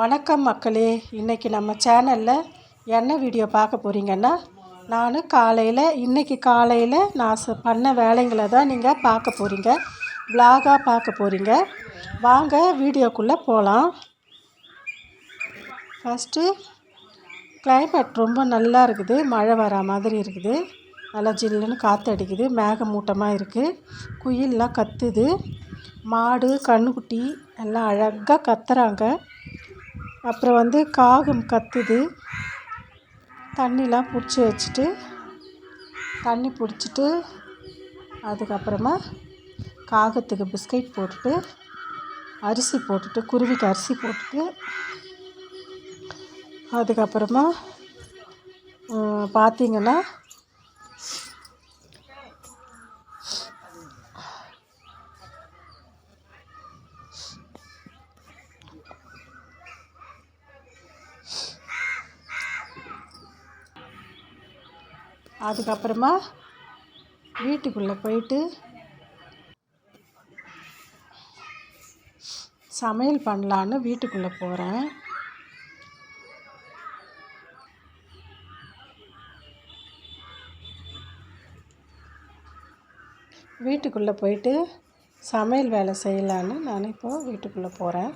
வணக்கம் மக்களே. இன்றைக்கி நம்ம சேனலில் என்ன வீடியோ பார்க்க போகிறீங்கன்னா, நான் இன்றைக்கி காலையில் நான் பண்ண வேலைங்களை தான் நீங்கள் பார்க்க போகிறீங்க, விலாகாக பார்க்க போகிறீங்க. வாங்க வீடியோக்குள்ளே போகலாம். ஃபஸ்ட்டு கிளைமேட் ரொம்ப நல்லா இருக்குது, மழை வர மாதிரி இருக்குது, நல்லா ஜில்லுன்னு காற்று அடிக்குது, மேகமூட்டமாக இருக்குது, குயிலெலாம் கத்துது, மாடு கன்றுக்குட்டி எல்லாம் அழகாக கத்துறாங்க. அப்புறம் காகம் கத்துது. தண்ணிலாம் பிடிச்சி வச்சுட்டு தண்ணி பிடிச்சிட்டு அதுக்கப்புறமா காகத்துக்கு பிஸ்கட் போட்டுட்டு அரிசி போட்டுட்டு குருவிக்கு அரிசி போட்டுட்டு அதுக்கப்புறமா பார்த்திங்கன்னா வீட்டுக்குள்ளே போயிட்டு சமையல் பண்ணலான்னு வீட்டுக்குள்ளே போகிறேன். வீட்டுக்குள்ளே போயிட்டு சமையல் வேலை செய்யலான்னு நான் இப்போது வீட்டுக்குள்ளே போகிறேன்.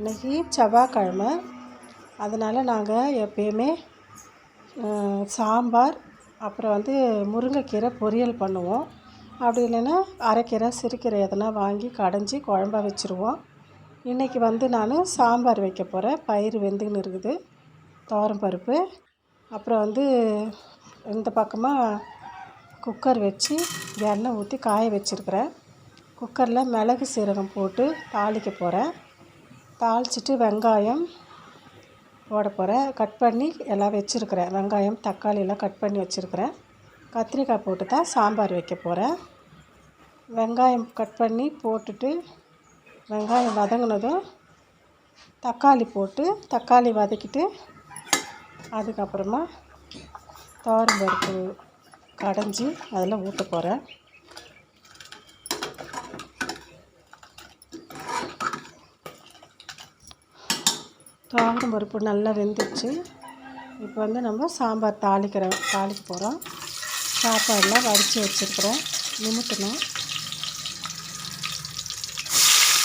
இன்றைக்கி செவ்வாய்க்கிழமை, அதனால் நாங்கள் எப்பயுமே சாம்பார் அப்புறம் முருங்கைக்கீரை பொரியல் பண்ணுவோம். அப்படி இல்லைன்னா அரைக்கீரை சிறுக்கீரை எதனா வாங்கி கடைஞ்சி குழம்பா வச்சுருவோம். இன்றைக்கி நான் சாம்பார் வைக்க போகிறேன். பயிறு வெந்துன்னு இருக்குது, துவரம்பருப்பு, அப்புறம் இந்த பக்கமாக குக்கர் வச்சு எண்ணெய் ஊற்றி காய வச்சுருக்கிறேன். குக்கரில் மிளகு சீரகம் போட்டு தாளிக்க போகிறேன். தாளிச்சிட்டு வெங்காயம் போட போகிறேன். கட் பண்ணி எல்லாம் வச்சுருக்கிறேன். வெங்காயம் தக்காளியெல்லாம் கட் பண்ணி வச்சுருக்கிறேன். கத்திரிக்காய் போட்டு தான் சாம்பார் வைக்க போகிறேன். வெங்காயம் கட் பண்ணி போட்டுட்டு வெங்காயம் வதங்கினதும் தக்காளி போட்டு தக்காளி வதக்கிட்டு அதுக்கப்புறமா துவரம்பருப்பு கடைஞ்சி அதில் ஊற்ற போகிறேன். துவரம்பருப்பு நல்லா வெந்துடுச்சு. இப்போ நம்ம சாம்பார் தாளிக்க போகிறோம். சாப்பாடெலாம் வடித்து வச்சுருக்குறேன், நிமிட்டணும்.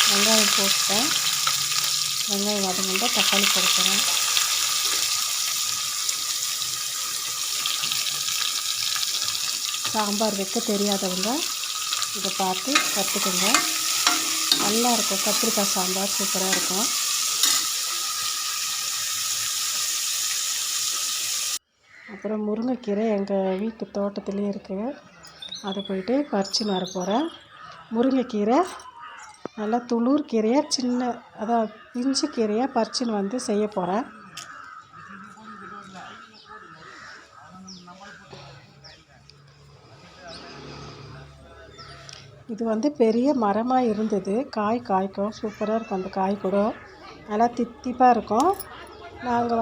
வெங்காயம் போட்டேன். வெங்காயம் வதங்கினா தக்காளி போட போகிறேன். சாம்பார் வைக்க தெரியாதவங்க இதை பார்த்து கற்றுக்குங்க. நல்லாயிருக்கும். கத்திரிக்காய் சாம்பார் சூப்பராக இருக்கும். அப்புறம் முருங்கைக்கீரை எங்கள் வீட்டு தோட்டத்துலேயே இருக்குது, அதை போயிட்டு பறிச்சுன்னு வர போகிறேன். முருங்கைக்கீரை நல்லா துளிர் கீரையாக பிஞ்சு கீரையாக பறிச்சுன்னு செய்ய போகிறேன். இது பெரிய மரமாக இருந்தது, காய்க்கும், சூப்பராக இருக்கும். அந்த காய் கூட நல்லா தித்திப்பாக இருக்கும். நாங்கள்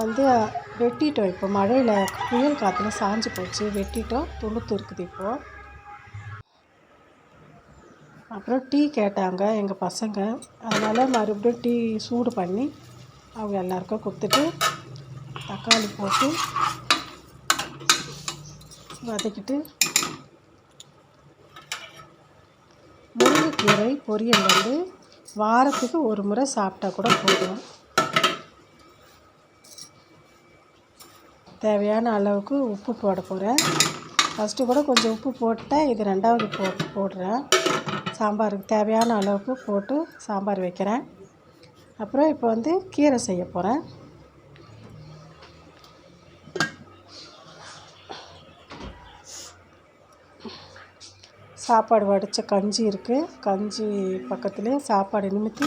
வெட்டிட்டோம். இப்போ மழையில் புயல் காற்றுல சாஞ்சு போச்சு, வெட்டிட்டோம். துளுத்து இருக்குது இப்போது. அப்புறம் டீ கேட்டாங்க எங்கள் பசங்க, அதனால் மறுபடியும் டீ சூடு பண்ணி அவங்க எல்லாருக்கும் கொடுத்துட்டு தக்காளி போட்டு வதக்கிட்டு முருங்கைக்கீரை பொரியல் வாரத்துக்கு ஒரு முறை சாப்பிட்டா கூட போதும். தேவையான அளவுக்கு உப்பு போட போகிறேன். ஃபஸ்ட்டு கூட கொஞ்சம் உப்பு போட்டேன், இது ரெண்டாவது போடுறேன். சாம்பாருக்கு தேவையான அளவுக்கு போட்டு சாம்பார் வைக்கிறேன். அப்புறம் இப்போ கீரை செய்ய போகிறேன். சாப்பாடு வடித்த கஞ்சி இருக்குது, கஞ்சி பக்கத்துலேயே சாப்பாடு நிமித்தி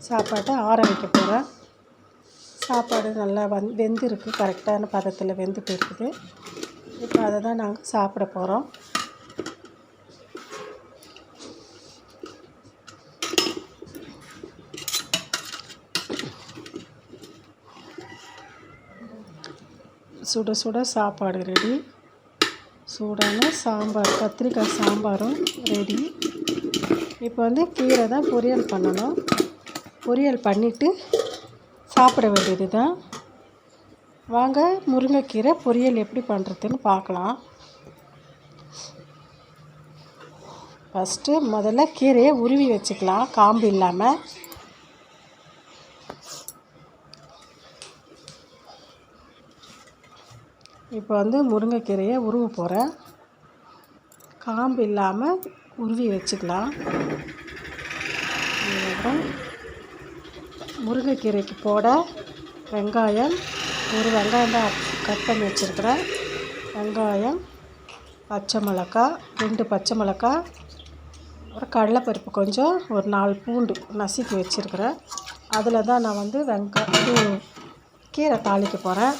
சாப்பாட்டை ஆற வைக்க போகிறேன். சாப்பாடு நல்லா வெந்திருக்கு, கரெக்டான பதத்தில் வெந்துட்டு இருக்குது. இப்போ அதை தான் நாங்கள் சாப்பிட போகிறோம். சுட சுட சாப்பாடு ரெடி. சூடான சாம்பார், கத்திரிக்காய் சாம்பாரும் ரெடி. இப்போ வந்து கீரை தான் பொரியல் பண்ணணும். பொரியல் பண்ணிவிட்டு சாப்பிட வேண்டியது தான். வாங்க முருங்கைக்கீரை பொரியல் எப்படி பண்ணுறதுன்னு பார்க்கலாம். ஃபஸ்ட்டு முதல்ல கீரையை உருவி வச்சுக்கலாம், காம்பு இல்லாமல். இப்போ வந்து முருங்கைக்கீரையை உருவ போகிறேன். காம்பு இல்லாமல் உருவி வச்சுக்கலாம். அதுக்கப்புறம் முருங்கைக்கீரைக்கு போட வெங்காயம், ஒரு வெங்காயம் தான் கட் பண்ணி வச்சுருக்கிறேன். வெங்காயம், பச்சை மிளகாய், 2 பச்சை மிளகாய், அப்புறம் கடலைப்பருப்பு கொஞ்சம், ஒரு 4 பூண்டு நசுக்கி வச்சுருக்கிறேன். அதில் தான் நான் வந்து கீரை தாளிக்க போகிறேன்.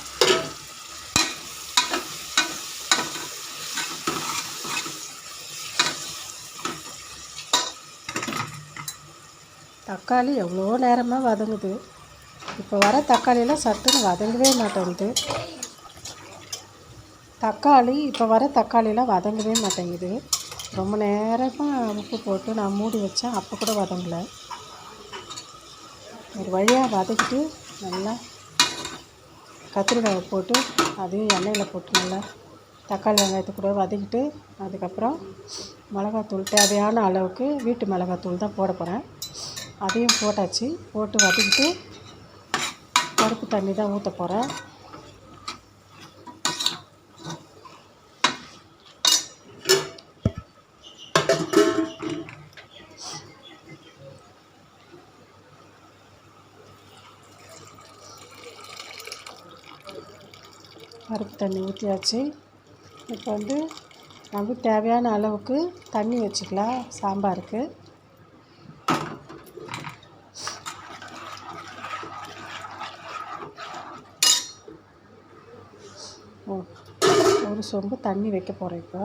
தக்காளி எவ்வளோ நேரமாக வதங்குது. இப்போ வர தக்காளியெல்லாம் சட்டுன்னு வதங்கவே மாட்டேங்குது. தக்காளியெல்லாம் வதங்கவே மாட்டேங்குது. ரொம்ப நேரமாக உப்பு போட்டு நான் மூடி வச்சேன், அப்போ கூட வதங்கலை. ஒரு வழியாக வதக்கிட்டு நல்லா கத்திரிக்காயை போட்டு அதையும் எண்ணெயில் போட்டு நல்லா தக்காளி வெங்காயத்தை கூட வதக்கிட்டு, அதுக்கப்புறம் மிளகாத்தூள் தேவையான அளவுக்கு வீட்டு மிளகாத்தூள் தான் போட போகிறேன். அதையும் போட்டாச்சு. போட்டு வதக்கிட்டு பருப்பு தண்ணி தான் ஊற்ற போகிறேன். பருப்பு தண்ணி ஊற்றியாச்சு. இப்போ வந்து நமக்கு தேவையான அளவுக்கு தண்ணி வச்சுக்கலாம் சாம்பாருக்கு. ஒரு சொம்பு தண்ணி வைக்க போகிறேன். இப்போ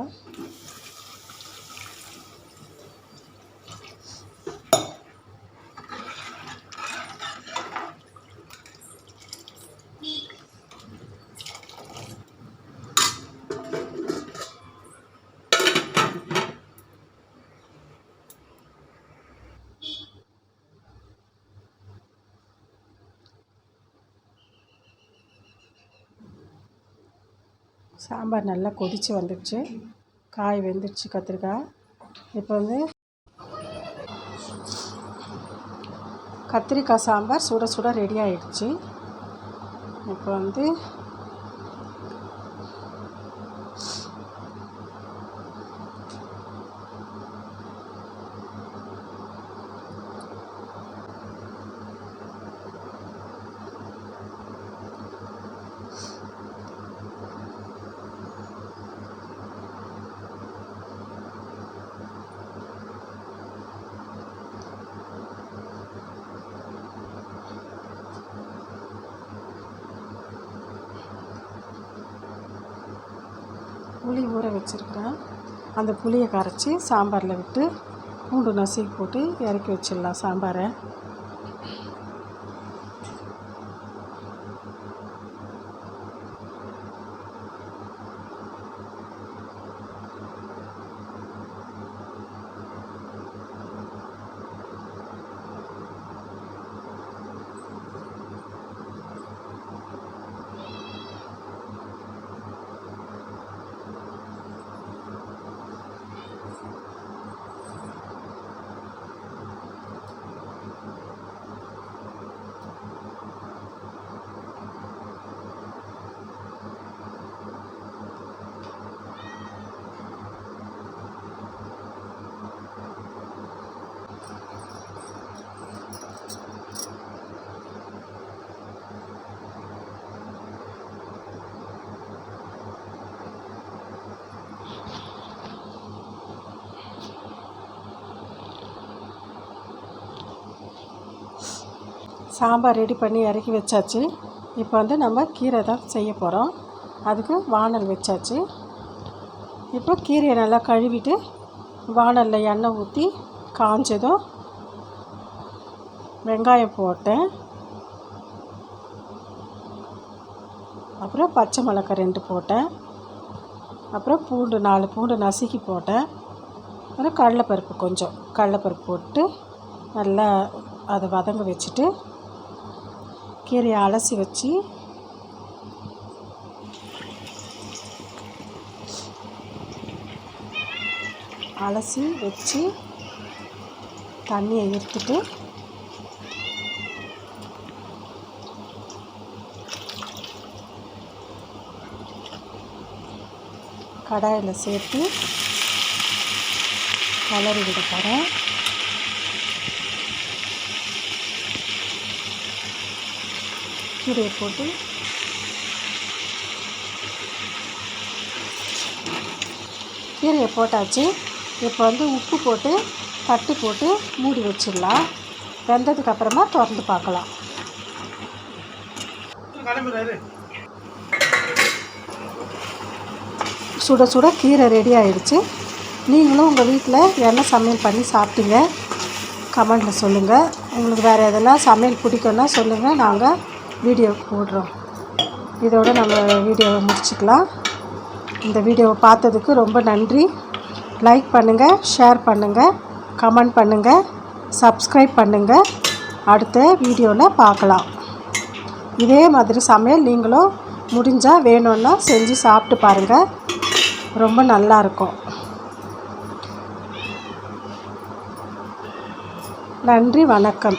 சாம்பார் நல்லா கொதித்து வந்துடுச்சு. காய் வெந்துடுச்சு கத்திரிக்காய். இப்போ வந்து கத்திரிக்காய் சாம்பார் சுட சுட ரெடி ஆகிடுச்சு. இப்போ வந்து புளி ஊற வச்சுருக்கிறேன். அந்த புளியை கரைச்சி சாம்பாரில் விட்டு பூண்டு நசுக்கி போட்டு இறக்கி வச்சிடலாம் சாம்பாரை. சாம்பார் ரெடி பண்ணி இறக்கி வச்சாச்சு. இப்போ வந்து நம்ம கீரை தான் செய்ய போகிறோம். அதுக்கு வானல் வச்சாச்சு. இப்போ கீரையை நல்லா கழுவிட்டு வானலில் எண்ணெய் ஊற்றி காஞ்சதும் வெங்காயம் போட்டேன். அப்புறம் பச்சை மிளகாய் 2 போட்டேன். அப்புறம் பூண்டு 4 பூண்டு நசுக்கி போட்டேன். அப்புறம் கடலைப்பருப்பு கொஞ்சம் கடலைப்பருப்பு போட்டு நல்லா அதை வதங்க வச்சுட்டு கீரையை அலசி வச்சு தண்ணியை எடுத்துட்டு கடாயில் சேர்த்து கலரி விட போகிறேன். கீரையை போட்டு கீரையை போட்டாச்சு. இப்போ வந்து உப்பு போட்டு தட்டு போட்டு மூடி வச்சிடலாம். வெந்ததுக்கு அப்புறமா திறந்து பார்க்கலாம். சுட சுட கீரை ரெடி ஆயிடுச்சு. நீங்களும் உங்கள் வீட்டில் என்ன சமையல் பண்ணி சாப்பிட்டீங்க கமெண்டில் சொல்லுங்கள். உங்களுக்கு வேறு எதனா சமையல் பிடிக்கும்னா சொல்லுங்கள், நாங்கள் வீடியோ போடுறோம். இதோடு நம்ம வீடியோவை முடிச்சுக்கலாம். இந்த வீடியோவை பார்த்ததுக்கு ரொம்ப நன்றி. லைக் பண்ணுங்கள், ஷேர் பண்ணுங்கள், கமெண்ட் பண்ணுங்கள், சப்ஸ்கிரைப் பண்ணுங்கள். அடுத்த வீடியோவில் பார்க்கலாம். இதே மாதிரி சமையல் நீங்களும் முடிஞ்சால் வேணும்னா செஞ்சு சாப்பிட்டு பாருங்கள். ரொம்ப நல்லாயிருக்கும். நன்றி, வணக்கம்.